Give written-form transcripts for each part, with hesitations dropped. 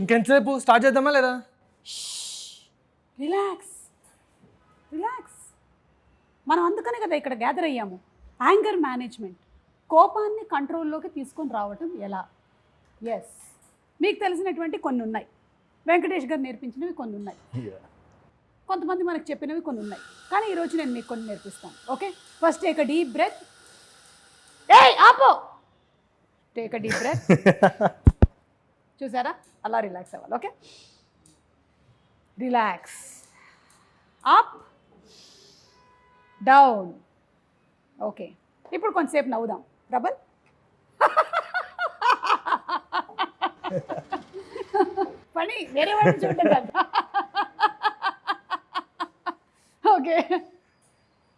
ఇంకెంతసేపు స్టార్ట్ చేద్దామా లేదా? Relax relax. మనం అందుకనే కదా ఇక్కడ గ్యాదర్ అయ్యాము. యాంగర్ మేనేజ్మెంట్, కోపాన్ని కంట్రోల్లోకి తీసుకొని రావటం ఎలా. ఎస్, మీకు తెలిసినటువంటి కొన్ని ఉన్నాయి, వెంకటేష్ గారు నేర్పించినవి కొన్ని ఉన్నాయి, కొంతమంది మనకు చెప్పినవి కొన్ని ఉన్నాయి. కానీ ఈరోజు నేను మీకు కొన్ని నేర్పిస్తాను. Okay, first take a deep breath. ఏయ్ ఆపో, టేక్ అ డీప్ బ్రెత్. చూసారా, అలా రిలాక్స్ అవ్వాలి. Okay, relax, up down. Okay, ఇప్పుడు కొంచెంసేపు నవ్వుదాం. ప్రబల్, పని వేరే వాడిని చూడటం కదా. ఓకే,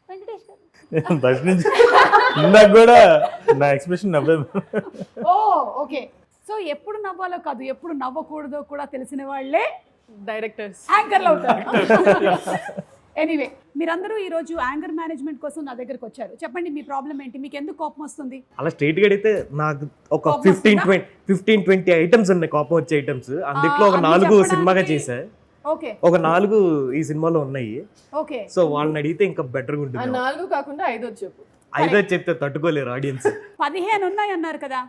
వెంకటేష్ గారు ఫస్ట్ నుంచి ఇందాక కూడా నా ఎక్స్ప్రెషన్ నవ్వే. ఓ ఓకే, సో ఎప్పుడు నవ్వాలో కాదు, ఎప్పుడు నవ్వకూడదో కూడా తెలిసిన వాళ్ళే డైరెక్టర్స్, యాంకర్లు అవుతారు. ఎనీవే, మీరందరూ ఈరోజు యాంగర్ మేనేజ్మెంట్ కోసం నా దగ్గరకు వచ్చారు. చెప్పండి, మీ ప్రాబ్లం ఏంటి? మీకు ఎందుకు కోపం వస్తుంది? అలా స్ట్రైట్గా అడిగితే నాకు ఒక 15-20 ఐటమ్స్ ఉన్నాయి, కోపం వచ్చే ఐటమ్స్. అందులో ఒక 4 సినిమాగా చేశా, ఓకే ఒక 4 ఈ సినిమాలో ఉన్నాయి. ఓకే, సో వాళ్ళని అడిగితే ఇంకా బెటర్గా ఉంటుంది. 4 కాకుండా 5 చెప్పు. 5 చెప్తే తట్టుకోలేరు ఆడియన్స్. 15 ఉన్నాయి అన్నారు కదా,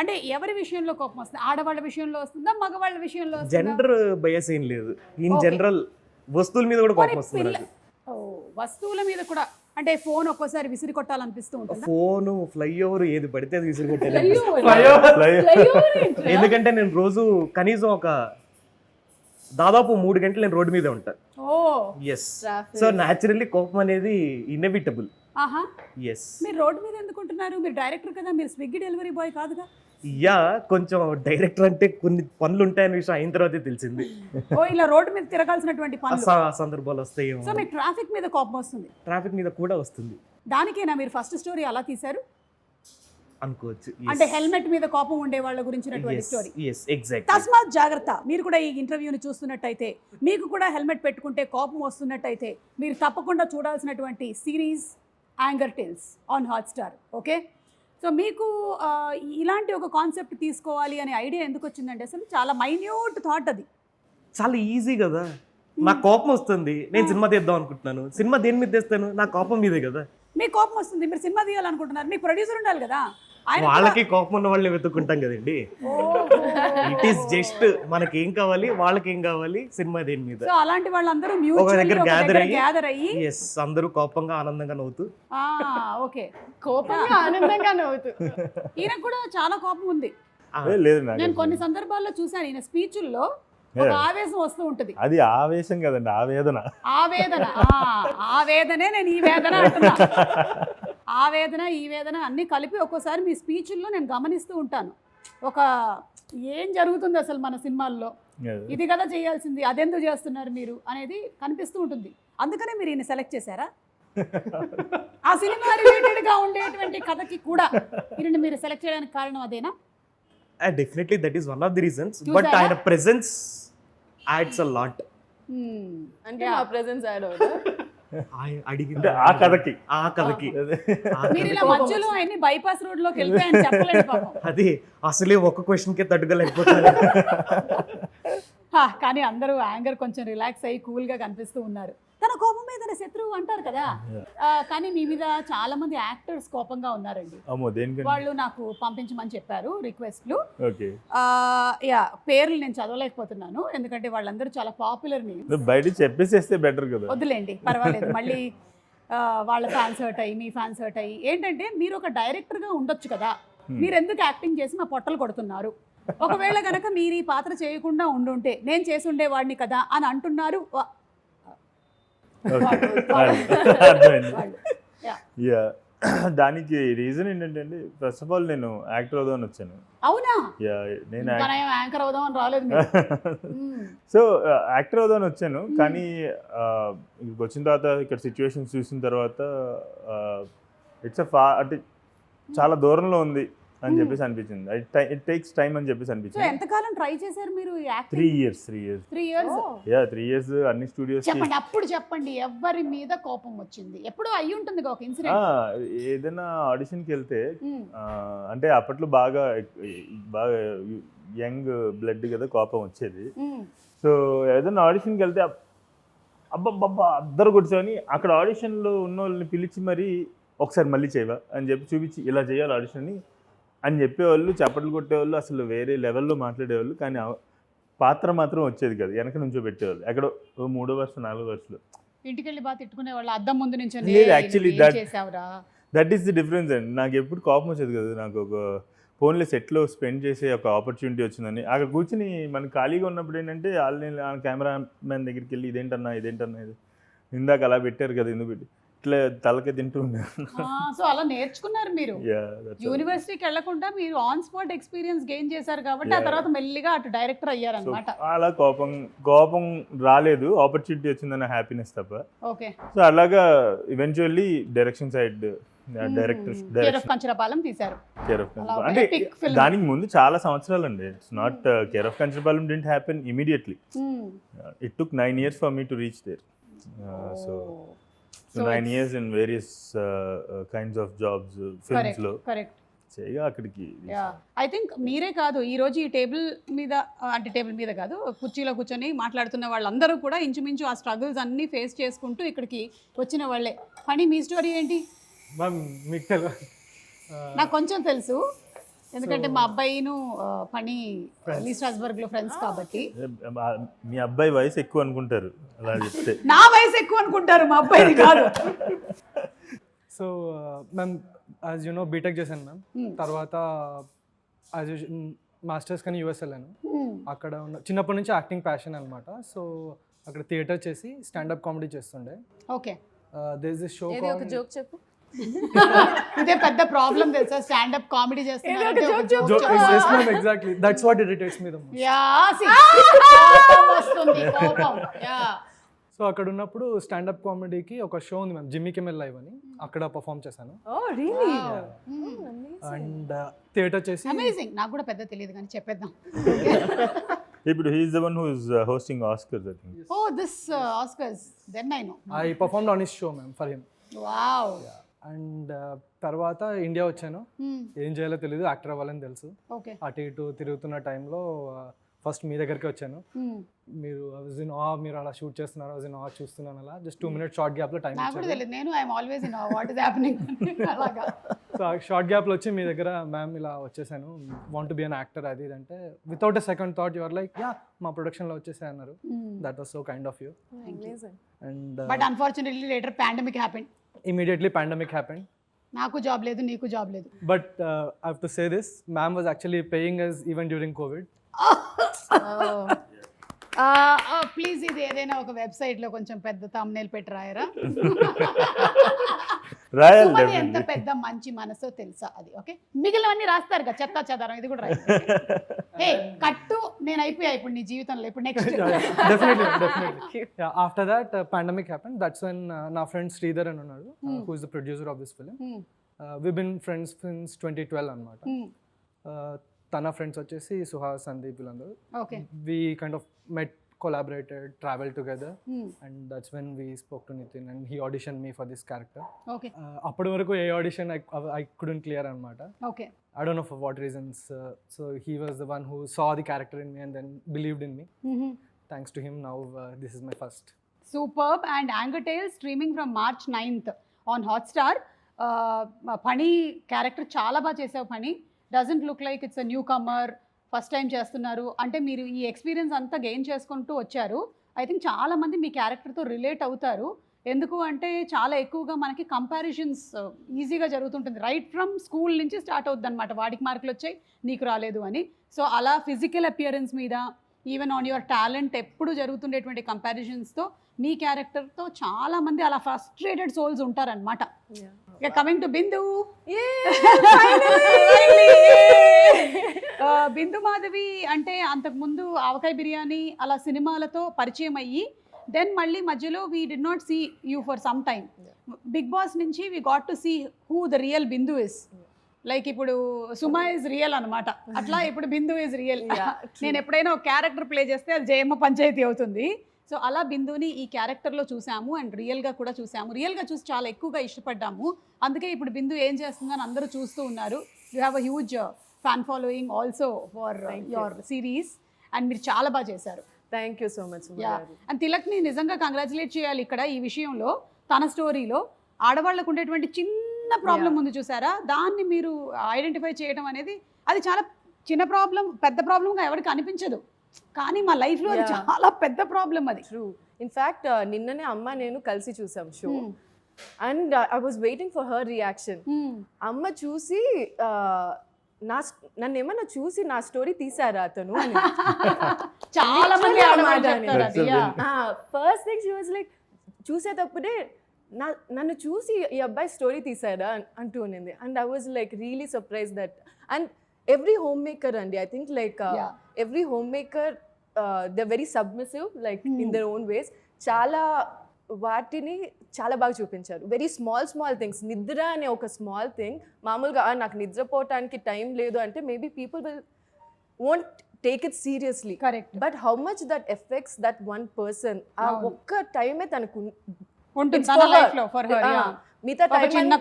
అంటే ఎవరి విషయంలో కోపం వస్తుంది? ఆడవాళ్ళ విషయంలో వస్తుందా, మగవాళ్ళ విషయంలో వస్తుందా? జెండర్ బయస్ ఏం లేదు, ఇన్ జనరల్ వస్తువుల మీద కూడా కోపం వస్తుంది నాకు. వస్తువుల మీద కూడా, అంటే ఫోన్ ఒక్కోసారి విసిరి కొట్టాలనిపిస్తూ ఉంటుంది. ఫోను, ఫ్లైఓవర్, ఏది పడితే అది విసిరికొట్టాలి. Flyover. ఎందుకంటే నేను రోజు కనీసం ఒక దాదాపు 3 గంటలు నేను రోడ్డు మీద ఉంటాను. ఓ ఎస్, సో న్యాచురల్లీ కోపం అనేది ఇన్ఎవిటబుల్. ఆహా, ఎస్. మీరు రోడ్డు మీద ఎందుకు ఉంటున్నారు? మీరు డైరెక్టర్ కదా, మీరు స్విగ్గీ డెలివరీ బాయ్ కాదుగా. యా, కొంచెం డైరెక్టర్ అంటే కొన్ని పనులు ఉంటాయనే విషయం అయిన తర్వాతే తెలిసింది. ఓ, ఇలా రోడ్డు మీద తిరగాల్సినటువంటి పనులు, సందర్భాలు వస్తాయేమో. సో మీకు ట్రాఫిక్ మీద కోపం వస్తుంది. ట్రాఫిక్ మీద కూడా వస్తుంది దానికేనా మీరు ఫస్ట్ స్టోరీ అలా తీశారు? అనుకోవచ్చు. అంటే హెల్మెట్ మీద కోపం ఉండే వాళ్ళ గురించినటువంటి స్టోరీ. Yes, exactly. తస్మాత్ జాగ్రత్త. మీరు కూడా ఈ ఇంటర్వ్యూని చూస్తున్నట్టయితే, మీకు కూడా హెల్మెట్ పెట్టుకుంటే కోపం వస్తున్నట్టయితే, మీరు తప్పకుండా చూడాల్సినటువంటి series Anger Tales on Hotstar. Okay, so మీకు ఇలాంటి ఒక కాన్సెప్ట్ తీసుకోవాలి అనే ఐడియా ఎందుకు వచ్చిందంటే, అసలు చాలా మైన్యూట్ థాట్ అది. చాలా ఈజీ కదా. నాకు కోపం వస్తుంది, నేను సినిమా తీద్దాం అనుకుంటున్నాను. సినిమా దేని మీద తీస్తాను? నా కోపం మీదే కదా. మీకు కోపం వస్తుంది, మీరు సినిమా తీయాలనుకుంటున్నారు, మీకు ప్రొడ్యూసర్ ఉండాలి కదా. వాళ్ళకి కోపం ఉన్న వాళ్ళని వెతుక్కుంటాం కదండి. ఇట్ ఈస్ జస్ట్ మనకి ఏం కావాలి, వాళ్ళకి ఏం కావాలి, సినిమా దేని మీద. సో అలాంటి వాళ్ళందరూ ఒక దగ్గర గ్యాదర్ అయ్యి, ఎస్, అందరూ కోపంగా ఆనందంగా నవ్వుతూ. ఓకే, కోపంగా ఆనందంగా నవ్వుతూ. ఈయనకు కూడా చాలా కోపం ఉంది. లేదు నేను నాకు కొన్ని సందర్భాల్లో చూశాను, ఈయన స్పీచ్ల్లో ఒక ఆవేశం వస్తూ ఉంటుంది. అది ఆవేశం కదండి, ఆవేదన. ఆవేదన, ఆ వేదనే నేను ఈ వేదన అంటున్నా. ఆవేదన, ఈ వేదన అన్నీ కలిపి ఒక్కోసారి మీ స్పీచ్ల్లో నేను గమనిస్తూ ఉంటాను. ఒక ఏం జరుగుతుంది అసలు మన సినిమాల్లో, ఇది కదా చేయాల్సింది, అదెందుకు చేస్తున్నారు మీరు అనేది కనిపిస్తూ ఉంటుంది. అందుకనే మీరు ఈయన సెలెక్ట్ చేశారా? ఆ సినిమా రిలేటెడ్గా ఉండేటువంటి కథకి కూడా ఈయన మీరు సెలెక్ట్ చేయడానికి కారణం అదేనా? Definitely that is one of the reasons. But ఆయన ప్రెజెన్స్ యాడ్స్ అ లాట్. అంటే నా ప్రెజెన్స్ యాడ్ అవుతా. అడిగింది ఆ కథకి మీరు ఇలా మధ్యలో ఆయన్ని బైపాస్ రోడ్ లోకి వెళ్తే ఆయన చెప్పలేడు పాపం. అది అసలే ఒక క్వశ్చన్ కే తట్టుకోలేకపోతున్నారు. కానీ అందరూ యాంగర్ కొంచెం రిలాక్స్ అయ్యి కూల్ గా కనిపిస్తూ ఉన్నారు. తన కోపం మీద తన శత్రువు అంటారు కదా, కానీ మీ మీద చాలా మంది యాక్టర్స్ కోపంగా ఉన్నారండి. వాళ్ళు నాకు పంపించమని చెప్పారు రిక్వెస్ట్లు. యా, పేర్లు నేను చదవలేకపోతున్నాను ఎందుకంటే వాళ్ళందరూ చాలా పాపులర్ నేమ్స్. బయట చెప్పేసేస్తే బెటర్ కదా. వద్దులేండి, పర్వాలేదు. మళ్ళీ వాళ్ళ ఫ్యాన్స్ హర్ట్ అయ్యి, మీ ఫ్యాన్స్ హర్ట్ అయ్యి. ఏంటంటే మీరు ఒక డైరెక్టర్గా ఉండొచ్చు కదా, మీరు ఎందుకు యాక్టింగ్ చేసి మా పొట్టలు కొడుతున్నారు? ఒకవేళ కనుక మీరు ఈ పాత్ర చేయకుండా ఉండుంటే నేను చేసి ఉండేవాడిని కదా అని అంటున్నారు. దానికి రీజన్ ఏంటంటే అండి, ఫస్ట్ ఆఫ్ ఆల్ నేను యాక్టర్ అవుదామని వచ్చాను. అవునా? నేను యాంకర్ అవుదాం అని రాలేదు. సో యాక్టర్ అవుదామని వచ్చాను, కానీ ఇక్కడికి వచ్చిన తర్వాత ఇక్కడ సిచ్యువేషన్స్ చూసిన తర్వాత ఇట్స్ అంటే చాలా దూరంలో ఉంది అని చెప్పేసి అనిపించింది. ఇట్ టేక్స్ టైం అని చెప్పేసి అనిపించింది. ఎంతకాలం ట్రై చేశారు మీరు? 3 years. 3 years అన్ని స్టూడియోస్. చెప్పండి, అప్పుడు చెప్పండి ఎవరి మీద కోపం వచ్చింది? ఎప్పుడు అయ్యి ఉంటుంది ఒక ఇన్సిడెంట్. ఏదైనా ఆడిషన్కి వెళ్తే అంటే అప్పట్లో బాగా యంగ్ బ్లడ్ కదా, కోపం వచ్చేది. సో ఏదైనా ఆడిషన్కి వెళ్తే అబ్బబ్బబ్బా అందరు కూర్చొని అక్కడ ఆడిషన్లో ఉన్న వాళ్ళని పిలిచి మరి ఒకసారి మళ్ళీ చేయవా అని చెప్పి చూపించి ఇలా చేయాలి ఆడిషన్ని అని చెప్పేవాళ్ళు, చప్పట్లు కొట్టేవాళ్ళు, అసలు వేరే లెవెల్లో మాట్లాడేవాళ్ళు. కానీ పాత్ర మాత్రం వచ్చేది కదా, వెనక నుంచో పెట్టేవాళ్ళు ఎక్కడో 3వ వరుస 4వ వరుసలో. ఇంటికి వెళ్ళి బాగా తిట్టుకునే వాళ్ళు అద్దం ముందు నుంచి లేదు, actually చేసావురా. దట్ ఈస్ ది డిఫరెన్స్ అండి. నాకు ఎప్పుడు కోపం వచ్చేది కదా, నాకు ఒక ఫోన్లో సెట్లో స్పెండ్ చేసే ఒక ఆపర్చునిటీ వచ్చిందని. అక్కడ కూర్చుని మనకు ఖాళీగా ఉన్నప్పుడు ఏంటంటే కెమెరా మ్యాన్ దగ్గరికి వెళ్ళి ఇదేంటన్నా ఇది ఇందాక అలా పెట్టారు కదా, ఎందుకు పెట్టి ఇట్లా తలకే తింటూ ఉన్నాను. సో అలా నేర్చుకున్నారు మీరు. యూనివర్సిటీకి వెళ్లకుండా మీరు ఆన్ స్పాట్ ఎక్స్పీరియన్స్ గెయిన్ చేశారు కాబట్టి ఆ తర్వాత మెల్లిగా అటు డైరెక్టర్ అయ్యారనమాట. అలా కోపం రాలేదు, ఆపర్చునిటీ వచ్చిందన్న హ్యాపీనెస్ తప్ప. ఓకే. సో అలాగా eventually direction side care of Kancharapalem తీశారు. అంటే దానికి ముందు చాలా సంవత్సరాలు అండి. It's not care of Kancharapalem didn't happen immediately. It took 9 years for me to reach there. So 9 years in various kinds of jobs, films లో చేయగా అక్కడికి. ఐ థింక్ మీరే కాదు, ఈ రోజు ఈ టేబుల్ మీద, అంటే టేబుల్ మీద కాదు, కుర్చీలో కూర్చొని మాట్లాడుతున్న వాళ్ళందరూ కూడా ఇంచుమించు ఆ స్ట్రగుల్స్ అన్నీ ఫేస్ చేసుకుంటూ ఇక్కడికి వచ్చిన వాళ్ళే. కానీ మీ స్టోరీ ఏంటి? మీకు తెలియదు, నాకు కొంచెం తెలుసు, ఎందుకంటే మా అబ్బాయిను పని లీ స్ట్రాస్బర్గ్ లో ఫ్రెండ్స్ కాబట్టి. మీ అబ్బాయి వయసు ఎక్కువ అనుకుంటారు అలా చెప్తే. నా వయసు ఎక్కువ అనుకుంటారు, మా అబ్బాయిది కాదు. So ma'am as you know BTech చేశాను మ్యామ్. తర్వాత యాజ్ మాస్టర్స్ కానీ యూఎస్ వెళ్ళాను. అక్కడ ఉన్న చిన్నప్పటి నుంచి యాక్టింగ్ ప్యాషన్ అనమాట. సో అక్కడ థియేటర్ చేసి స్టాండప్ కామెడీ చేస్తుండే. Okay. There is this show. ఒక జోక్ చెప్పు. ఇదే పెద్ద ప్రాబ్లం తెలుసా, స్టాండప్ కామెడీ చేస్తున్నారు. Exactly that's what irritates me the most. So అక్కడ ఉన్నప్పుడు స్టాండప్ కామెడీకి ఒక షో ఉంది మ్యామ్, జిమ్మీ కిమెల్ లైవ్ అని, అక్కడ పర్ఫామ్ చేశాను. అండ్ థియేటర్ చేసి. అమేజింగ్. నాకు కూడా పెద్ద తెలియదు కానీ చెప్పేద్దాం. ఇప్పుడు he is the one who is hosting Oscars, I think. Oh, this Oscars. Then I know. I performed on his show ma'am for him. Wow. And తర్వాత ఇండియా వచ్చాను. ఏం చేయాలో తెలియదు, యాక్టర్ అవ్వాలని తెలుసు. అటు ఇటు తిరుగుతున్న టైంలో ఫస్ట్ మీ దగ్గరికి వచ్చాను. మీరు మీరు అలా షూట్ చేస్తున్నారు, చూస్తున్నాను అలా. జస్ట్ 2 minutes షార్ట్ గ్యాప్లో టైం సో షార్ట్ గ్యాప్లో వచ్చి మీ దగ్గర మ్యామ్ ఇలా వచ్చేసాను, want to be an actor అది ఇది అంటే without a second thought your like yeah మా ప్రొడక్షన్లో వచ్చేసాయి అన్నారు. That was so kind of you. And but unfortunately later pandemic happened. Immediately pandemic happened. నాకు జాబ్ లేదు, నీకు జాబ్ లేదు. But I have to say this, ma'am was actually paying us even during COVID. Please ఇది ఏదైనా ఒక website లో కొంచెం పెద్ద thumbnail పెట్టి రాయరా. రాయాలి. ఎంత పెద్ద మంచి మనసో తెలుసా అది. ఓకే, మిగిలినవన్నీ రాస్తారు కదా, చెత్త చెదారం, ఇది కూడా రాయి. ఏ కట్టు, నేను అయిపోయా ఇప్పుడు నీ జీవితంలో. ఇప్పుడు next. Definitely. Yeah, after that pandemic happened. That's when నా friend Sridhar అని ఉన్నాడు, who is the producer of this film. We've been friends since 2012 అన్నమాట. తన ఫ్రెండ్స్ వచ్చేసి సుహాస్, సందీప్ వీళ్ళందరూ. Okay. We kind of met, collaborated, traveled together, and that's when we spoke to Nitin and he auditioned me for this character. Okay. అప్పటి వరకు ఏ audition I couldn't clear అన్నమాట. Okay. I don't know for what reasons. So he was the one who saw the character in me and then believed in me. Thanks to him now this is my first. Superb. And Anger Tales streaming from March 9th on Hotstar. Pani character చాలా బాగా చేసావు పని. Doesn't look like it's a newcomer, first time చేస్తున్నారు. అంటే మీరు ఈ experience అంతా gain చేసుకుంటూ వచ్చారు. ఐ థింక్ చాలామంది మీ క్యారెక్టర్తో రిలేట్ అవుతారు. ఎందుకు అంటే చాలా ఎక్కువగా మనకి కంపారిజన్స్ ఈజీగా జరుగుతుంటుంది. రైట్ ఫ్రమ్ స్కూల్ నుంచి స్టార్ట్ అవుతుంది అనమాట, వాడికి మార్కులు వచ్చాయి నీకు రాలేదు అని. సో అలా ఫిజికల్ అపియరెన్స్ మీద, ఈవెన్ ఆన్ యువర్ టాలెంట్ ఎప్పుడు జరుగుతుండేటువంటి కంపారిజన్స్తో మీ క్యారెక్టర్తో చాలామంది అలా ఫ్రస్ట్రేటెడ్ సోల్స్ ఉంటారనమాట. ఇక కమింగ్ టు బిందు. బిందు మాధవి అంటే అంతకుముందు ఆవకాయ బిర్యానీ అలా సినిమాలతో పరిచయం అయ్యి, దెన్ మళ్ళీ మధ్యలో we did not see you for some time. Bigg Boss నుంచి we got to see who the real Bindu is. Like ఇప్పుడు సుమా ఇస్ రియల్ అనమాట, అట్లా ఇప్పుడు బిందు ఇస్ రియల్. నేను ఎప్పుడైనా ఒక క్యారెక్టర్ ప్లే చేస్తే అది జయమ్మ పంచాయతీ అవుతుంది. సో అలా బిందుని ఈ క్యారెక్టర్లో చూసాము అండ్ రియల్గా కూడా చూసాము. రియల్గా చూసి చాలా ఎక్కువగా ఇష్టపడ్డాము. అందుకే ఇప్పుడు బిందు ఏం చేస్తుందని అందరూ చూస్తూ ఉన్నారు. You have a huge fan following also for your series and మీరు చాలా బాగా చేశారు. Thank you so much. And తిలక్ని నిజంగా కంగ్రాచులేట్ చేయాలి ఇక్కడ ఈ విషయంలో. తన స్టోరీలో ఆడవాళ్ళకు ఉండేటువంటి చిన్న ప్రాబ్లం ఉంది చూసారా, దాన్ని మీరు ఐడెంటిఫై చేయడం అనేది అది చాలా చిన్న ప్రాబ్లం, పెద్ద ప్రాబ్లంగా ఎవరికి అనిపించదు, కానీ మా లైఫ్లో అది చాలా పెద్ద ప్రాబ్లం అది. ట్రూ. ఇన్ఫ్యాక్ట్ నిన్ననే అమ్మ నేను కలిసి చూసాం show and I was waiting for her reaction. అమ్మ చూసి నన్ను ఏమన్నా చూసి నా స్టోరీ తీసారా అతను చాలా మంది ఆడవాళ్ళు చెప్తారు అది. First thing she was like చూసేటప్పుడే నన్ను చూసి ఈ అబ్బాయి స్టోరీ తీసారా అంటూ ఉన్నింది. And I was like really surprise that. And every home maker అండి, I think like every home maker they very submissive like in their own ways. చాలా వాటిని చాలా బాగా చూపించారు. Very small things. నిద్ర అనే ఒక స్మాల్ థింగ్, మామూలుగా నాకు నిద్రపోవటానికి టైం లేదు అంటే maybe people will won't take it seriously. Correct. But how much that effects that one person, ఆ ఒక్క టైమే తనకు ఉంటుంది తన లైఫ్లో ఫర్ హర్. మిగతా ఒక చిన్న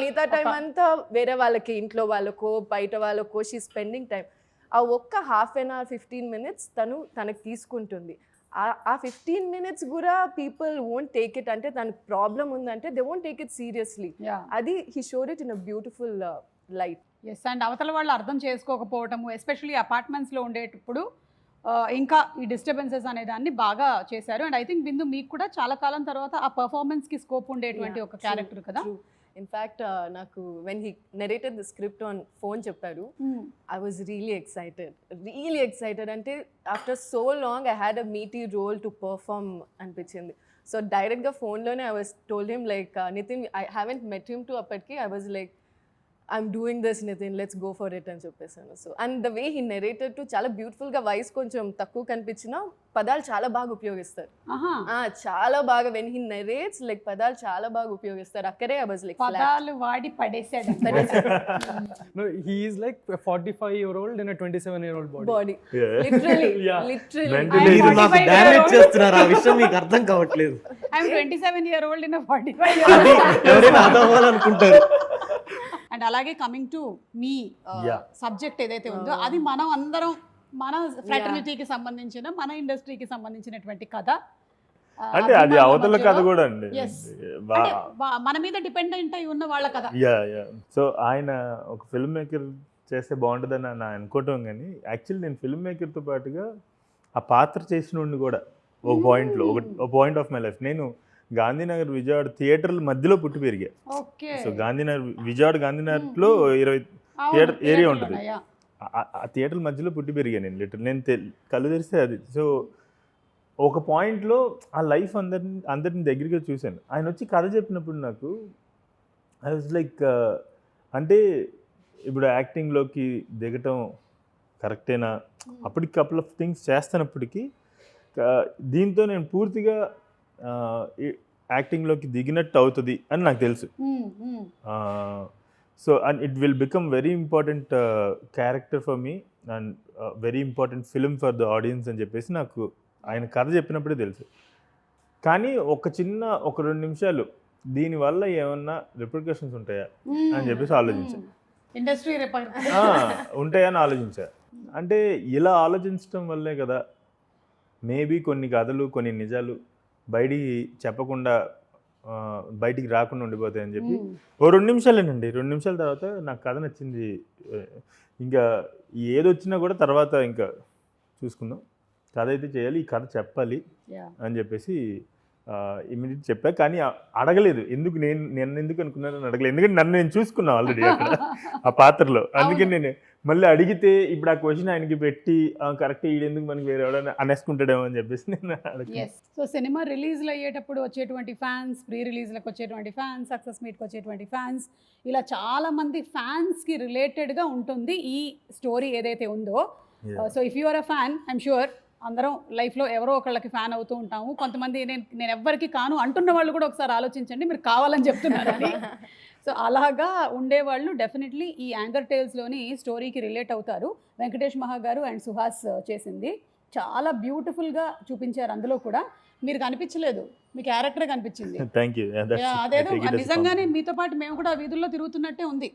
మిగతా టైం అంతా వేరే వాళ్ళకి, ఇంట్లో వాళ్ళకో బయట వాళ్ళకో షీ స్పెండింగ్ టైం. ఆ ఒక్క హాఫ్ అన్ అవర్ 15 minutes తనకు తీసుకుంటుంది. ఆ 15 minutes కూడా పీపుల్ వోంట్ టేక్ ఇట్, అంటే తనకు ప్రాబ్లం ఉందంటే they won't take it seriously. అది he showed it in a beautiful light. Yes. And అవతల వాళ్ళు అర్థం చేసుకోకపోవటము, ఎస్పెషల్లీ అపార్ట్మెంట్స్లో ఉండేటప్పుడు ఇంకా ఈ డిస్టర్బెన్సెస్ అనే దాన్ని బాగా చేశారు. అండ్ ఐ థింక్ బిందు మీకు కూడా చాలా కాలం తర్వాత ఆ పర్ఫార్మెన్స్కి స్కోప్ ఉండేటువంటి ఒక క్యారెక్టర్ కదా. ఇన్ఫ్యాక్ట్ నాకు when he narrated the script on phone చెప్పారు, ఐ వాజ్ రియలీ ఎక్సైటెడ్. అంటే after so long I had a meaty role to perform అనిపించింది. సో డైరెక్ట్గా ఫోన్లోనే I was told him like Nitin, I haven't met him too అప్పటికి. I was like I'm doing this Nitin, let's go for it అని చెప్పేసాను. So and the way he narrated too చాలా బ్యూటిఫుల్గా, voice కొంచెం తక్కువ కనిపించినా పదాలు చాలా బాగా ఉపయోగిస్తారు. చాలా బాగా వెన్ హీ నెరేట్స్ లైక్ పదాలు చాలా బాగా ఉపయోగిస్తారు. అక్కడే ఐ వాజ్ లైక్ పదాలు వాడి పడేసాడు. No, he is like a 45-year-old in a 27-year-old body. Body Yeah. Literally Mentally మీరు నాకు డ్యామేజ్ చేస్తున్నారు, ఆ విషయం మీకు అర్థం కావట్లేదు. I'm 27-year-old in a 45-year-old. అది ఎవరైనా అర్థం అవ్వాలనుకుంటారు. అండ్ అలాగే కమింగ్ టు మీ సబ్జెక్ట్ ఏదైతే ఉందో అది మనం అందరం మన ఫ్రాటర్నిటీకి సంబంధించిన, మన ఇండస్ట్రీకి సంబంధించినటువంటి కథ. అంటే అది అవతల కథ కూడా అండి. మన మీద డిపెండెంట్ అయి ఉన్న వాళ్ళ కథ. సో ఆయన ఒక ఫిల్మ్ మేకర్ చేస్తే బాగుంటుందని అని అనుకోవటం, కానీ యాక్చువల్లీ నేను ఫిల్మ్ మేకర్తో పాటుగా ఆ పాత్ర చేసిన కూడా ఒక పాయింట్లో, ఒక పాయింట్ ఆఫ్ మై లైఫ్. నేను గాంధీనగర్ విజయవాడ థియేటర్ల మధ్యలో పుట్టి పెరిగా. సో గాంధీనగర్ విజయవాడ గాంధీనగర్లో 20 థియేటర్ ఏరియా ఉంటుంది. ఆ థియేటర్ల మధ్యలో పుట్టి పెరిగా నేను. లిటర్ నేను కళ్ళు తెరిస్తే అది. సో ఒక పాయింట్లో ఆ లైఫ్ అందరిని దగ్గరగా చూశాను. ఆయన వచ్చి కథ చెప్పినప్పుడు నాకు ఐ వాజ్ లైక్, అంటే ఇప్పుడు యాక్టింగ్లోకి దిగటం కరెక్టేనా, అప్పటికి కపుల్ ఆఫ్ థింగ్స్ చేస్తున్నప్పటికీ దీంతో నేను పూర్తిగా యాక్టింగ్లోకి దిగినట్టు అవుతుంది అని నాకు తెలుసు. So and it will become very important character for me and very important film for the audience అని చెప్పేసి నాకు ఆయన కథ చెప్పినప్పుడే తెలుసు. కానీ ఒక 2 నిమిషాలు దీనివల్ల ఏమన్నా రిప్రికాషన్స్ ఉంటాయా అని చెప్పేసి ఆలోచించాను. ఇండస్ట్రీ ఉంటాయని ఆలోచించా. అంటే ఇలా ఆలోచించడం వల్లే కదా మేబీ కొన్ని కథలు, కొన్ని నిజాలు బయటికి చెప్పకుండా, బయటికి రాకుండా ఉండిపోతాయని చెప్పి ఓ 2 నిమిషాలేనండి. 2 నిమిషాల తర్వాత నాకు కథ నచ్చింది. ఇంకా ఏదొచ్చినా కూడా తర్వాత ఇంకా చూసుకుందాం, కథ అయితే చేయాలి, ఈ కథ చెప్పాలి అని చెప్పేసి ఇమీడియట్ చెప్పా. కానీ అడగలేదు, ఎందుకు నేను ఎందుకు అనుకున్నానని అడగలేదు, ఎందుకంటే నన్ను నేను చూసుకున్నాను ఆల్రెడీ అక్కడ ఆ పాత్రలో. అందుకని నేను మళ్ళీ అడిగితే ఇప్పుడు ఆ క్వశ్చన్ ఆయనకి పెట్టి కరెక్ట్ ఈడెందుకు మనకి వేరే ఎవడని అనేసుకుంటాడేమో అని చెప్పేసి నేను అడిగాను. సో సినిమా రిలీజ్లు అయ్యేటప్పుడు వచ్చేటువంటి ఫ్యాన్స్, ప్రీ రిలీజ్లకు వచ్చేటువంటి ఫ్యాన్స్, సక్సెస్ మీట్కి వచ్చేటువంటి ఫ్యాన్స్, ఇలా చాలామంది ఫ్యాన్స్కి రిలేటెడ్గా ఉంటుంది ఈ స్టోరీ ఏదైతే ఉందో. So if you are a fan, I'm sure అందరం లైఫ్లో ఎవరో ఒకళ్ళకి ఫ్యాన్ అవుతూ ఉంటాము. కొంతమంది నేను ఎవ్వరికి కాను అంటున్న వాళ్ళు కూడా ఒకసారి ఆలోచించండి, మీరు కావాలని చెప్తున్నారని. సో అలాగా ఉండేవాళ్ళు డెఫినెట్లీ ఈ యాంగర్ టేల్స్లోని స్టోరీకి రిలేట్ అవుతారు. వెంకటేష్ మహా గారు అండ్ సుహాస్ చేసింది చాలా బ్యూటిఫుల్గా చూపించారు. అందులో కూడా మీరు కనిపించలేదు, మీ క్యారెక్టర్ కనిపించింది. Thank you. అదేదో నిజంగానే మీతో పాటు మేము కూడా వీధుల్లో తిరుగుతున్నట్టే ఉంది.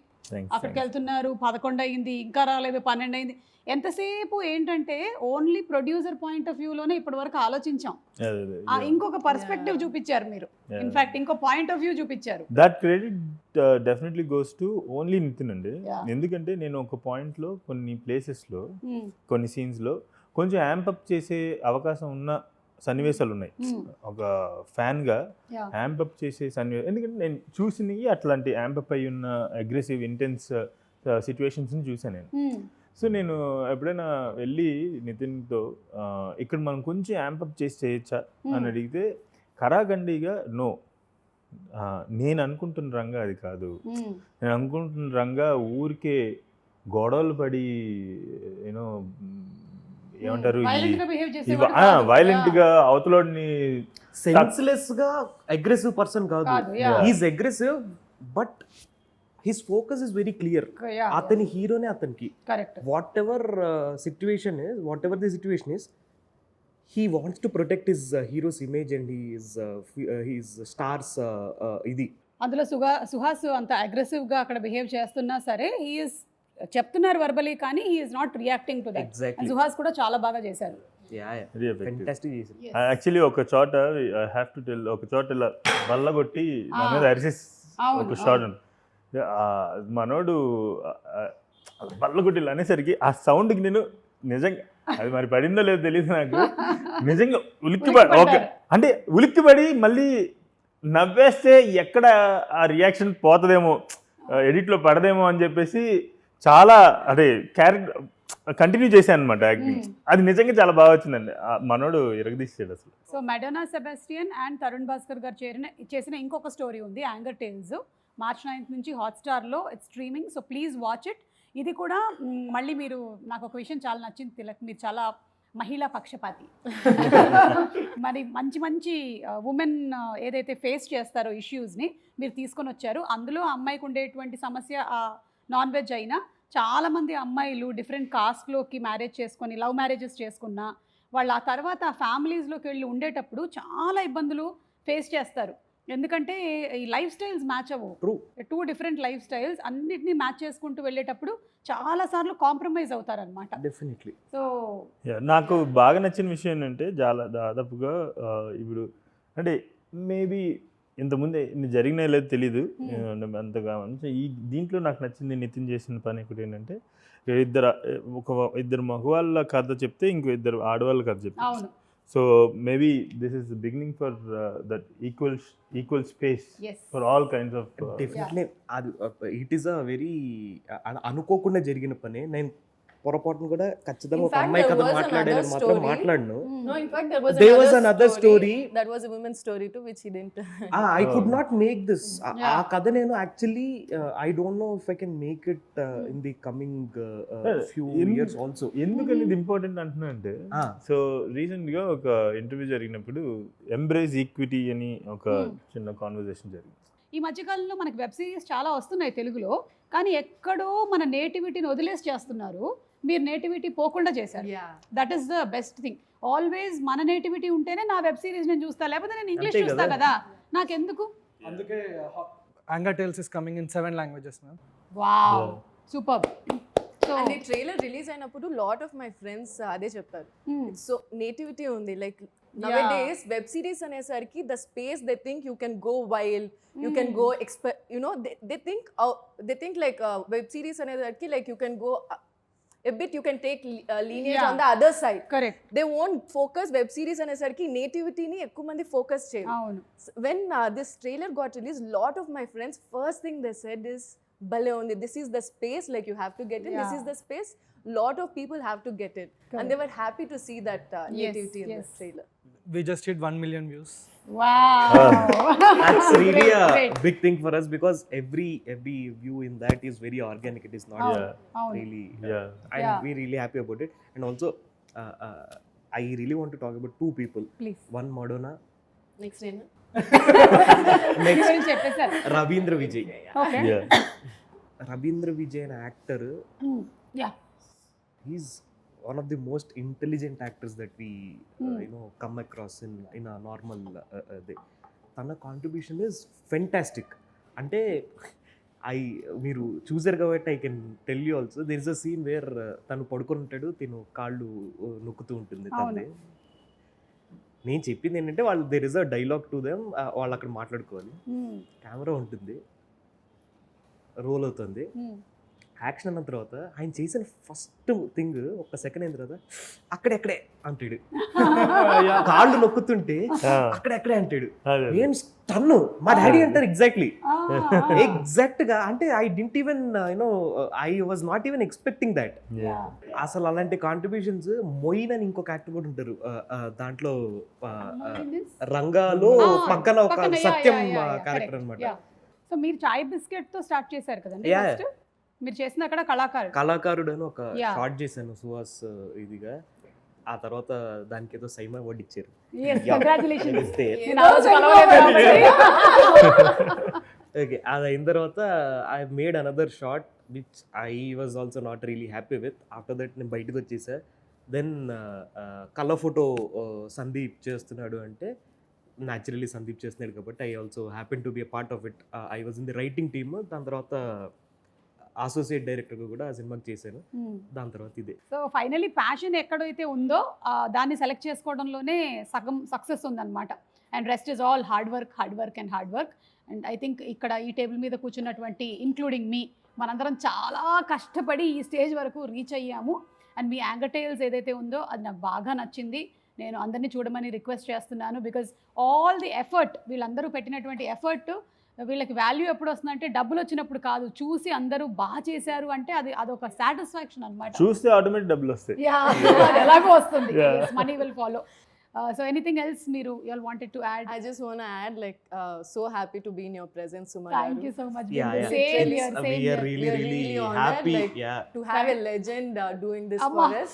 అక్కడికి వెళ్తున్నారు, 11 అయింది ఇంకా రాలేదు, 12 అయింది. ఎంతసేపు ఏంటంటే ఓన్లీ ప్రొడ్యూసర్ పాయింట్ ఆఫ్ వ్యూలోనే ఇప్పటి వరకు ఆలోచించాం. ఇంకొక పర్స్పెక్టివ్ చూపించారు మీరు, ఇన్ఫాక్ట్ ఇంకో పాయింట్ ఆఫ్ వ్యూ చూపించారు. That credit definitely goes to only Nithin అండి. Yeah. ఎందుకంటే నేను ఒక పాయింట్లో కొన్ని ప్లేసెస్లో కొన్ని సీన్స్లో కొంచెం యాంపప్ చేసే అవకాశం ఉన్న సన్నివేశాలు ఉన్నాయి. ఒక ఫ్యాన్గా యాంపప్ చేసే సన్నివేశం, ఎందుకంటే నేను చూసినవి అట్లాంటి యాంపప్ అయి ఉన్న అగ్రెసివ్ ఇంటెన్స్ సిచ్యువేషన్స్ని చూసాను నేను. సో నేను ఎప్పుడైనా వెళ్ళి నితిన్తో ఇక్కడ మనం కొంచెం యాంపప్ చేసి చేయొచ్చా అని అడిగితే కరాఖండిగా నో, నేను అనుకుంటున్న రంగా అది కాదు, నేను అనుకుంటున్న రంగా ఊరికే గొడవలు పడి యూనో ఏమంటారు వైలెంట్ గా అవతలోని సెన్స్లెస్ గా అగ్రెసివ్ పర్సన్ కాదు, yeah. Is aggressive but his focus is very clear. అతని హీరోనే అతనికి correct. What ever situation is, what ever the situation is, he wants to protect his hero's image and his stars ఇది. అందులో సుహాస్ అంత aggressive గా అక్కడ behave చేస్తున్నా సరే హీఈస్ చెప్తున్నారు వర్బలీ, కానీ he's not reacting to that. Exactly. Suhas కూడా చాలా బాగా చేశారు. Fantastic చేశారు. యాక్చువల్లీ ఒక చోట ఐ హ్యావ్ టు టెల్, ఒక చోట ఇలా బల్లగొట్టి నా మీద అరిసేసి ఒక షాట్ ఉంది. మనోడు బల్లగొట్టి ఇలా అనేసరికి ఆ సౌండ్కి నేను నిజంగా, అది మరి పడిందో లేదో తెలియదు నాకు, నిజంగా ఉలిక్కిపడి ఓకే అంటే ఉలిక్కిపడి మళ్ళీ నవ్వేస్తే ఎక్కడ ఆ రియాక్షన్ పోతుందేమో, ఎడిట్లో పడదేమో అని చెప్పేసి చాలా అదే క్యారెక్టర్ కంటిన్యూ చేశాను అనమాట యాక్టింగ్. అది నిజంగా చాలా బాగా వచ్చిందండి, మనోడు ఇరగదీసాడు అసలు. So మెడోనా Sebastian and Tarun Bhaskar గారు చేసిన ఇంకొక స్టోరీ ఉంది, యాంగర్ టేల్స్. March 9th నుంచి హాట్స్టార్లో it's streaming, so please watch it. ఇది కూడా మళ్ళీ మీరు, నాకు ఒక విషయం చాలా నచ్చింది తిలక్, మీరు చాలా మహిళా పక్షపాతి. మరి మంచి మంచి ఉమెన్ ఏదైతే ఫేస్ చేస్తారో ఇష్యూస్ని మీరు తీసుకొని వచ్చారు. అందులో అమ్మాయికి ఉండేటువంటి సమస్య నాన్ వెజ్ అయినా చాలామంది అమ్మాయిలు డిఫరెంట్ కాస్ట్లోకి మ్యారేజ్ చేసుకొని లవ్ మ్యారేజెస్ చేసుకున్నా వాళ్ళు ఆ తర్వాత ఆ ఫ్యామిలీస్లోకి వెళ్ళి ఉండేటప్పుడు చాలా ఇబ్బందులు ఫేస్ చేస్తారు. ఎందుకంటే ఈ లైఫ్ స్టైల్స్ మ్యాచ్ అవ్వవు, 2 డిఫరెంట్ లైఫ్ స్టైల్స్ అన్నిటినీ మ్యాచ్ చేసుకుంటూ వెళ్ళేటప్పుడు చాలాసార్లు కాంప్రమైజ్ అవుతారనమాట. డెఫినెట్లీ. సో నాకు బాగా నచ్చిన విషయం ఏంటంటే చాలా దాదాపుగా ఇప్పుడు అంటే మేబీ ఇంతకుముందే ఇన్ని జరిగినాయి లేదు తెలీదు అంతగా. ఈ దీంట్లో నాకు నచ్చింది నితిన్ చేసిన పని ఒకటి ఏంటంటే ఇద్దరు మగవాళ్ళ కథ చెప్తే ఇంకో ఇద్దరు ఆడవాళ్ళ కథ చెప్తారు. So maybe this is the beginning for that equal space for all kinds of. Definitely అది ఇట్ ఈస్ అ వెరీ అనుకోకుండా జరిగిన పని. నేను పొరపాటును కూడా ఖచ్చితంగా ఒక అమ్మాయి కథ మాట్లాడేది మాత్రం మాట్లాడను. No, in fact, there There was was another story. That was a woman's story too, which he didn't. I could not make this. ఆ కథ నేను actually I don't know if I can make it in the coming few years also. ఎందుకని ఇది important అంటున్నా అంటే, so రీసెంట్గా ఒక interview జరిగినప్పుడు ఎంబ్రేస్ ఈక్విటీ అని ఒక చిన్న కాన్వర్సేషన్ జరిగింది. ఈ మధ్యకాలంలో మనకి వెబ్ సిరీస్ చాలా వస్తున్నాయి తెలుగులో, కానీ ఎక్కడో మన నేటివిటీని వదిలేసి చేస్తున్నారు. మీరు నేటివిటీ పోకుండా చేశారు. That is the best thing. Always మన నేటివిటీ ఉంటేనే నా వెబ్ సిరీస్ నేను చూస్తా, లేకపోతే నేను ఇంగ్లీష్ చూస్తా కదా, నాకెందుకు. అందుకే Anger Tales is coming in 7 languages ma'am. Wow, super. And the trailer release అయినప్పుడు lot of my friends అదే చెప్పారు, సో నేటివిటీ ఉంది. లైక్ nowadays web series అనేసరికి the space they think you can go wild, you can go you know, they think like web series అనేసరికి like you can go a bit, you can take lineage on the other side. Correct. They won't focus web series అనేసరికి nativity ని ఎక్కువ మంది focus చేయరు. అవును. When this trailer got released, lot of my friends first thing they said is bale undi, this is the space, like you have to get in, this is the space, lot of people have to get it. Correct. And they were happy to see that nativity in this trailer. We just hit 1 million views. Wow. That's really a Great. big thing for us because every view in that is very organic. It is not really. I'm really happy about it. And also, I really want to talk about 2 people. Please. One Madonna. Next name. Next చెప్పేశారు. Ravindra Vijay. Okay. Ravindra Vijay, an actor. Yeah. He's one of the most intelligent actors that we come across in a normal day. Tana contribution is fantastic. అంటే మీరు చూసారు కాబట్టి I can tell you also there is a scene where తను పడుకొని ఉంటాడు, తిను కాళ్ళు నొక్కుతూ ఉంటుంది తనది. నేను చెప్పింది ఏంటంటే వాళ్ళు there is a dialogue to them, వాళ్ళు అక్కడ మాట్లాడుకోవాలి, కెమెరా ఉంటుంది, రోల్ అవుతుంది, యాక్షన్ అన్న తర్వాత ఆయన చేసిన ఫస్ట్ థింగ్ ఒక సెకండ్ అయిన తర్వాత అక్కడెక్కడే అంటాడు, కాళ్ళు నొక్కుతుంటే అక్కడెక్కడే అంటాడు. ఏం స్టన్ను, మా డాడీ అంటారు ఎగ్జాక్ట్లీ ఎగ్జాక్ట్ గా. అంటే I didn't even you know I was not even expecting that. అసలు అలాంటి కాంట్రిబ్యూషన్స్ మొయిన్ అని ఇంకొక యాక్టర్ కూడా ఉంటారు దాంట్లో, రంగాలో పక్కన ఒక సత్యం క్యారెక్టర్ అనమాట. సో మీరు చాయ్ బిస్కెట్ తో స్టార్ట్ చేశారు కదండి ఫస్ట్. మీరు చేసిన అక్కడ కళాకారుడు అని ఒక షార్ట్ చేశాను సుహాస్ ఇదిగా. ఆ తర్వాత దానికి ఏదో సైమా అవార్డు ఇచ్చారు. ఓకే, అది అయిన తర్వాత I made another short which I was also not really happy with. After that నేను బయటకు వచ్చేసా. దెన్ కలర్ ఫోటో సందీప్ చేస్తున్నాడు అంటే న్యాచురలీ సందీప్ చేస్తున్నాడు కాబట్టి I also happen to be a part of it. I was in the writing team. దాని తర్వాత associate డైరెక్టర్గా కూడా ఆ సినిమాకి చేశాను. దాని తర్వాత ఇదే. సో ఫైనలీ ప్యాషన్ ఎక్కడైతే ఉందో దాన్ని సెలెక్ట్ చేసుకోవడంలోనే సగం సక్సెస్ ఉందన్నమాట. And rest is all hard work and hard work. And I think ఇక్కడ ఈ టేబుల్ మీద కూర్చున్నటువంటి ఇంక్లూడింగ్ మీ మనందరం చాలా కష్టపడి ఈ స్టేజ్ వరకు రీచ్ అయ్యాము. అండ్ మీ యాంగర్ టేల్స్ ఏదైతే ఉందో అది నాకు బాగా నచ్చింది. నేను అందరినీ చూడమని రిక్వెస్ట్ చేస్తున్నాను. బికాజ్ ఆల్ ది ఎఫర్ట్, వీళ్ళందరూ పెట్టినటువంటి ఎఫర్ట్ వీళ్ళకి వాల్యూ ఎప్పుడు వస్తుందంటే డబ్బులు వచ్చినప్పుడు కాదు, చూసి అందరూ బాగా చేశారు అంటే అదొక సాటిస్ఫాక్షన్ అనమాట. చూస్తే ఆటోమేటిక్ డబ్బులు వస్తాయి, ఎలాగో వస్తుంది, money will follow. So anything else you all wanted to add? I just want to add, like, so happy to be in your presence, Suma. Thank you so much. Yeah. Same here. We are really honored, happy. like, To have a legend doing this for us.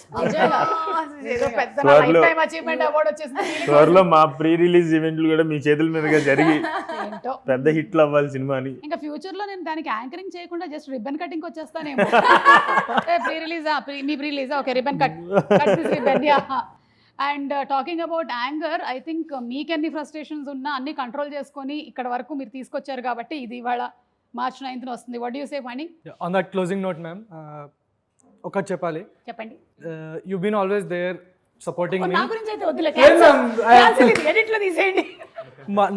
ఏదో పెద్ద life time achievement award వచ్చేసింది. త్వరలో మా pre release ఈవెంట్లు కూడా మీ చేతుల మీదుగా జరిగి పెద్ద హిట్లు అవ్వాలి సినిమాని. ఇంకా ఫ్యూచర్ లో నేను దానికి యాంకరింగ్ చేయకుండా జస్ట్ రిబ్బన్ కటింగ్ వచ్చేస్తానేమో. ప్రీ రిలీజా, మీ ప్రీ రిలీజా, okay, ribbon cut this ribbon. And talking about anger, I think మీకెన్ని ఫ్రస్ట్రేషన్స్ ఉన్నా అన్ని కంట్రోల్ చేసుకొని ఇక్కడ వరకు మీరు తీసుకొచ్చారు కాబట్టి ఇది ఇవాళ March 9th వస్తుంది. What do you say Phani? On that closing note ma'am, ఒకటి చెప్పాలి. చెప్పండి. You been always there supporting me. నా గురించి అయితే వద్దులే, ఎడిట్ లో తీసేయండి.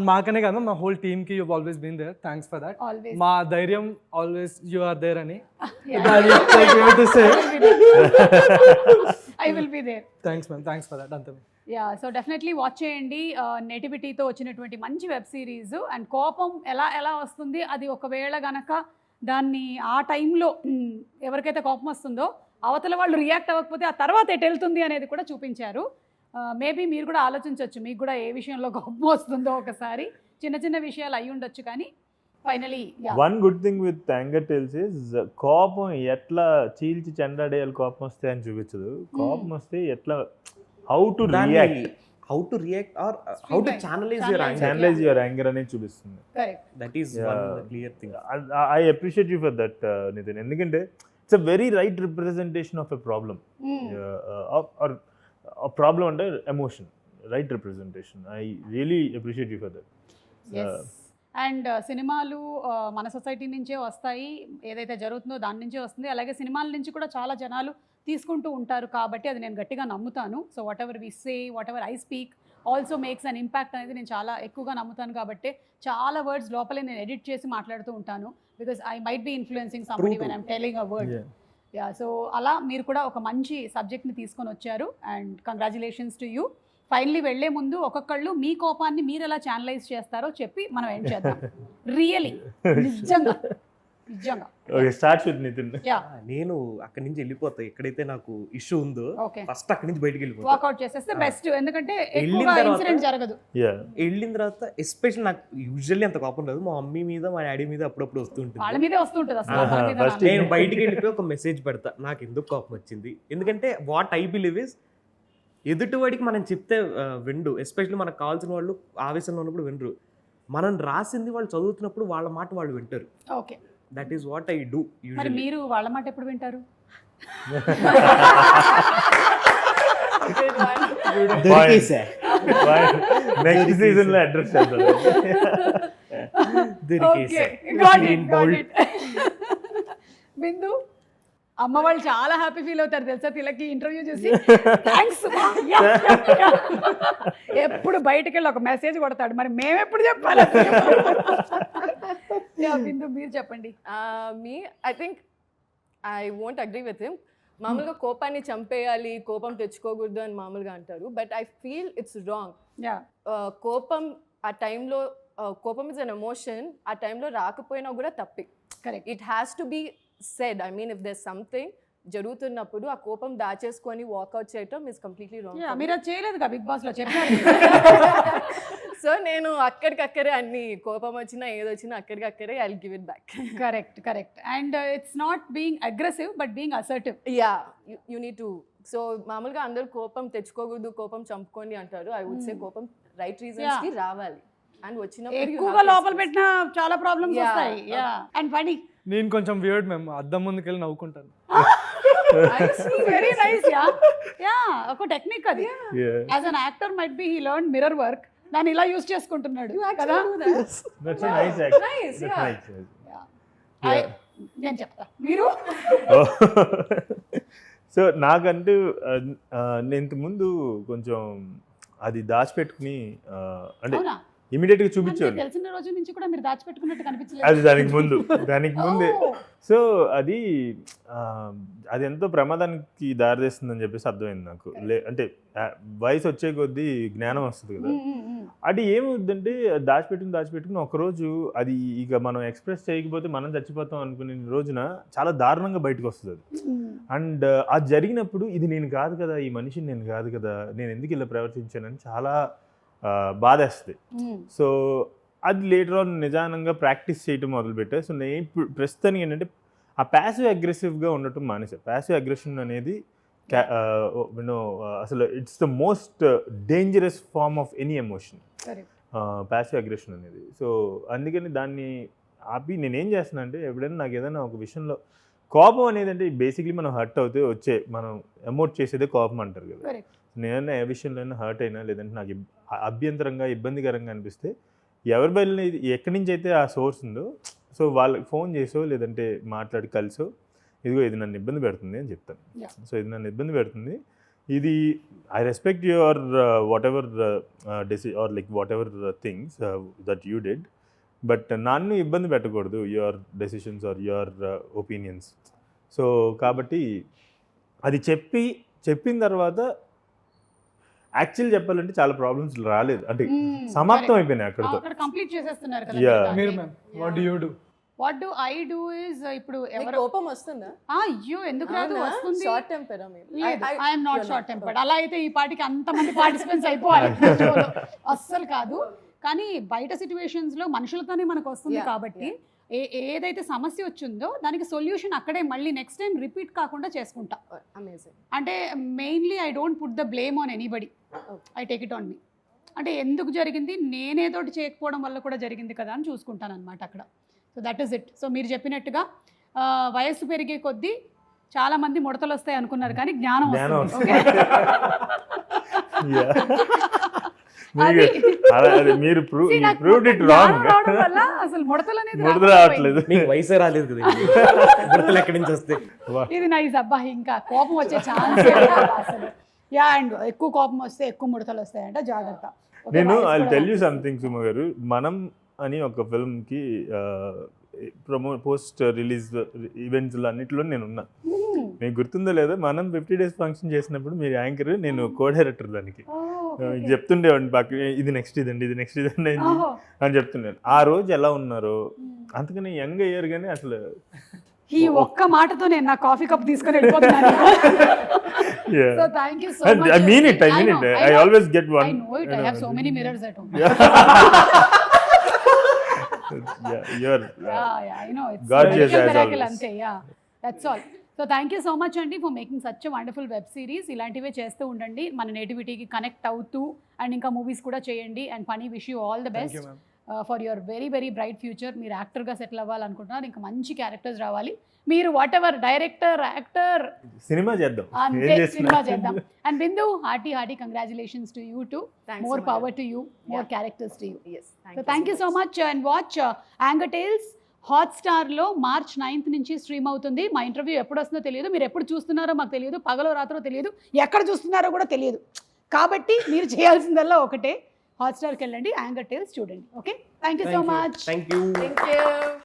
మాకనే కాదు, మా హోల్ టీమ్ కి you always been there. Thanks for that. మా ధైర్యం ఆల్వేస్ యూ ఆర్ దేర్ అని. I will be there. Thanks ma'am, thanks for that. అంతే. యా, సో డెఫినెట్లీ వాచ్ చేయండి. నేటివిటీతో వచ్చినటువంటి మంచి వెబ్ సిరీస్. అండ్ కోపం ఎలా వస్తుంది, అది ఒకవేళ గనక దాన్ని ఆ టైంలో ఎవరికైతే కోపం వస్తుందో అవతల వాళ్ళు రియాక్ట్ అవ్వకపోతే ఆ తర్వాత ఎటు వెళ్తుంది అనేది కూడా చూపించారు. మేబీ మీరు కూడా ఆలోచించవచ్చు, మీకు కూడా ఏ విషయంలో కోపం వస్తుందో. ఒకసారి చిన్న విషయాలు అయి ఉండొచ్చు, కానీ finally one good thing with Anger Tales is కోపం ఎట్లా చీల్చి చెండాడేయాలి, కోపం వస్తే అని చూపించదు. కోపం వస్తే ఎట్లా how to react or how to channelize your anger అనేది చూపిస్తుంది. That is one clear thing. I appreciate you for that Nitin, ఎందుకంటే it's a very right representation of a problem. Or problem అంటే emotion, right representation. I really appreciate you for that. And సినిమాలు మన society నుంచే వస్తాయి, ఏదైతే జరుగుతుందో దాని నుంచే వస్తుంది. అలాగే సినిమాల నుంచి కూడా చాలా జనాలు తీసుకుంటూ ఉంటారు కాబట్టి అది నేను గట్టిగా నమ్ముతాను. So whatever we say, whatever I speak also makes an impact అనేది నేను చాలా ఎక్కువగా నమ్ముతాను. కాబట్టి చాలా వర్డ్స్ లోపలే నేను ఎడిట్ చేసి మాట్లాడుతూ ఉంటాను. Because I might be influencing somebody when I'm telling a word. Yeah, so అలా మీరు కూడా ఒక మంచి సబ్జెక్ట్ని తీసుకొని వచ్చారు. And congratulations to you. Finally వెళ్లే ముందు ఒక్కొక్కళ్ళు మీ కోపాన్ని మీరు ఎలా ఛానలైజ్ చేస్తారో చెప్పి మనం ఏం చేద్దాం. రియలీ నిజంగా. Okay, start with Nithin. నేను అక్కడి నుంచి వెళ్ళిపోతా, ఎక్కడైతే నాకు ఇష్యూ ఉందో ఫస్ట్ అక్కడి నుంచి బయటికి వెళ్ళిపోతా. వాకౌట్ చేసేస్తే బెస్ట్, ఎందుకంటే ఎక్కువగా ఇన్సిడెంట్ జరగదు. వెళ్ళిన తర్వాత ఎస్పెషల్ నాకు యూజువల్లీ అంత కోపం లేదు, మా మమ్మీ మీద మా డాడీ మీద అప్పుడప్పుడు వస్తుంటుంది. వాళ్ళ మీదే వస్తుంటుంది అసలు. నేను బయటికి వెళ్ళిపోయి ఒక మెసేజ్ పెడతా, నాకు ఎందుకు కోపం వచ్చింది. ఎందుకంటే వాట్ ఐ బిలీవ్ ఇస్ ఎదుటివాడికి మనం చెప్తే వినరు, ఎస్పెషల్లీ మనకు కావాల్సిన వాళ్ళు ఆవేశంలో ఉన్నప్పుడు వినరు. మనం రాసింది వాళ్ళు చదువుతున్నప్పుడు వాళ్ళ మాట వాళ్ళు వింటారు. Okay, that is what I do. మరి మీరు వాళ్ళ మాట ఎప్పుడు వింటారు? నెక్స్ట్ సీజన్ లో అడ్రస్ చేద్దాం. Okay, got it. బిందు అమ్మ వాళ్ళు చాలా హ్యాపీ ఫీల్ అవుతారు తెలుసా తిలకి ఇంటర్వ్యూ చేసి థ్యాంక్స్ ఎప్పుడు బయటకు వెళ్ళి ఒక మెసేజ్ కొడతాడు మరి మేము ఎప్పుడు చెప్పాలి బిందు మీరు చెప్పండి. Me I think I won't agree with him. మామూలుగా కోపాన్ని చంపేయాలి, కోపం తెచ్చుకోకూడదు అని మామూలుగా అంటారు. But I feel it's wrong. Yeah కోపం ఆ టైంలో, కోపం ఇస్ అన్ ఎమోషన్, ఆ టైంలో రాకపోయినా కూడా తప్పే. Correct. It has to be said. I mean if there something జరుగుతున్నప్పుడు ఆ కోపం దాచేసుకొని వాకౌట్ చేయటం ఇస్ కంప్లీట్లీ రాంగ్. మీరు అది చేయలేదుగా బిగ్ బాస్ లో చెప్పారు. సో నేను అక్కడికక్కడే అన్ని కోపం వచ్చినా ఏదొచ్చినా అక్కడికక్కడే I will give it back. Correct and it's not being aggressive but being assertive. Yeah you need to. So మామూలుగా అందరూ కోపం తెచ్చుకోకూడదు, కోపం చంపుకోండి అంటారు. ఐ వుడ్ సే కోపం రైట్ రీజన్స్ కి రావాలి. అండ్ వచ్చినప్పుడు ఎక్కువగా లోపల పెట్టినా చాలా ప్రాబ్లమ్స్ వస్తాయి. Yeah and Phani. నేను కొంచెం వియర్డ్ మ్యామ్, అద్దం ముందుకు వెళ్ళి నవ్వుకుంటాను. Very nice. యా ఒక టెక్నిక్ అది. As an actor might be he learn mirror work, దాన్ని ఇలా యూస్ చేసుకుంటున్నాడు కదా. That's a nice act. Nice, That's yeah. nice. నేను చెప్తా మీరు. సో నాకంటూ నేను ఇంతకుముందు కొంచెం అది దాచిపెట్టుకుని అంటే అవునా? ఇమీడియట్గా నాకు చూపించేవాళ్ళు. తెలిసిన రోజు నుంచి కూడా మీరు దాచిపెట్టుకున్నట్టు కనిపించలేదు. అది దానికి ముందే. Oh. సో అది ఎంతో ప్రమాదానికి దారితీస్తుందని చెప్పేసి అర్థమైంది నాకు. అంటే వయసు వచ్చే కొద్దీ జ్ఞానం వస్తుంది కదా. అది ఏమవుద్దంటే దాచిపెట్టుకుని ఒకరోజు అది ఇక మనం ఎక్స్ప్రెస్ చేయకపోతే మనం చచ్చిపోతాం అనుకునే రోజున చాలా దారుణంగా బయటకు వస్తుంది అది. అండ్ అది జరిగినప్పుడు ఇది నేను కాదు కదా, ఈ మనిషిని నేను కాదు కదా, నేను ఎందుకు ఇలా ప్రవర్తించానని చాలా బాధేస్తుంది. సో అది లేటర్ ఆన్ నిజానంగా ప్రాక్టీస్ చేయటం మొదలుపెట్టా. సో నేను ఇప్పుడు ప్రస్తుతానికి ఏంటంటే ఆ ప్యాసివ్ అగ్రెసివ్గా ఉండటం మానేసా. ప్యాసివ్ అగ్రెషన్ అనేది అసలు it's the most dangerous form of any emotion, passive aggression అనేది. సో అందుకని దాన్ని ఆపి నేనేం చేస్తున్నా అంటే ఎప్పుడైనా నాకు ఏదైనా ఒక విషయంలో కోపం అనేది అంటే బేసిక్లీ మనం హర్ట్ అవుతే మనం ఎమోట్ చేసేదే కోపం అంటారు కదా. నేనైనా ఏ విషయంలో హర్ట్ అయినా లేదంటే నాకు అభ్యంతరంగా ఇబ్బందికరంగా అనిపిస్తే ఎవరి బయలు ఎక్కడి నుంచి అయితే ఆ సోర్స్ ఉందో సో వాళ్ళకి ఫోన్ చేసో లేదంటే మాట్లాడి కలిసో ఇదిగో ఇది నన్ను ఇబ్బంది పెడుతుంది అని చెప్తాను. సో ఇది నన్ను ఇబ్బంది పెడుతుంది, ఇది I respect your whatever or like whatever things that you did, but నన్ను ఇబ్బంది పెట్టకూడదు your decisions or your opinions. So కాబట్టి అది చెప్పిన తర్వాత యాక్చువల్ చెప్పాలంటే చాలా ప్రాబ్లమ్స్ రాలేదు, అంటే సమాప్తం అయిపోయినాయి అక్కడితో. కంప్లీట్ చేసేస్తున్నారు కదా. మీరు ma'am what do you do? What do I do is ఇప్పుడు ఎవరు కోపం వస్తుందా? అయ్యో ఎందుకు రాదు, వస్తుంది. షార్ట్ టెంపరా మీరు? I'm not short tempered. అలా అయితే ఈ పాటికి అంతమంది పార్టిసిపెంట్స్ అయిపోవాలి. అస్సలు కాదు, కానీ బయట సిచ్యువేషన్స్ లో మనుషులతోనే మనకు వస్తుంది కాబట్టి ఏదైతే సమస్య వచ్చిందో దానికి సొల్యూషన్ అక్కడే మళ్ళీ నెక్స్ట్ టైం రిపీట్ కాకుండా చేసుకుంటా. అమేజింగ్. అంటే mainly I don't put the blame on anybody, I take it on me. అంటే ఎందుకు జరిగింది, నేనేదోటి చేయకపోవడం వల్ల కూడా జరిగింది కదా అని చూసుకుంటాను అనమాట అక్కడ. So that is it. So మీరు చెప్పినట్టుగా వయస్సు పెరిగే కొద్దీ చాలా మంది ముడతలు వస్తాయి అనుకున్నారు కానీ జ్ఞానం వస్తుంది. మీరు proved it wrong. అసలు ముడతలు అనేది రావట్లేదు, మీకు వయసే రాలేదు కదా, ముడతలు ఎక్కడి నుంచి వస్తే. ఇది నైస్ అబ్బా, ఇంకా కోపం వచ్చే ఛాన్స్ అసలు. యా అండ్ ఎక్కువ కోపం వస్తే ఎక్కువ ముడతలు వస్తాయంట, జాగ్రత్త. నేను I tell you something Suma గారు, మనం అని ఒక ఫిల్మ్కి పోస్ట్ రిలీజ్ ఈవెంట్స్లో అన్నింటిలో నేను ఉన్నా. మీకు గుర్తుందో లేదో, మనం 50 days ఫంక్షన్ చేసినప్పుడు మీరు యాంకర్, నేను కో డైరెక్టర్ దానికి. చెప్తుండేవాడిని పక్క ఇది నెక్స్ట్ ఇదండి అని చెప్తున్నాను. ఆ రోజు ఎలా ఉన్నారో అంతకని యంగ్ అయ్యారు, కానీ అసలు ఈ ఒక్క మాటతో నేను నా కాఫీ కప్ తీసుకొని వెళ్ళిపోతున్నాను. So thank you so much. I mean it. I always get one. I know it. I have so many mirrors at home. You're I know it's gorgeous as miracle always. ante. Yeah, that's all. So thank you so much అండి for making such wonderful web series. ఇలాంటివే చేస్తూ ఉండండి, మన నేటివిటీకి connect అవుతూ, and ఇంకా movies కూడా చేయండి. And Phani wish you all the best for your very very bright future. మీరు యాక్టర్గా సెటిల్ అవ్వాలనుకుంటున్నారు, ఇంకా మంచి క్యారెక్టర్స్ రావాలి. మీరు whatever director, actor, cinema చేద్దాం, అంతే సినిమా చేద్దాం. And Bindu, hearty congratulations to you too, more power to you, more characters to you. Yes, so thank you so much and watch Anger Tales హాట్స్టార్లో March 9th నుంచి stream అవుతుంది. మా interview ఎప్పుడు వస్తుందో తెలియదు, మీరు ఎప్పుడు చూస్తున్నారో మాకు తెలియదు, పగలో రాత్రో తెలియదు, ఎక్కడ చూస్తున్నారో కూడా తెలియదు. కాబట్టి మీరు చేయాల్సిందల్లా ఒకటే, హాట్స్టార్కి వెళ్ళండి, యాంగర్ టేల్స్ చూడండి. Okay, thank you so much. Thank you. Thank you.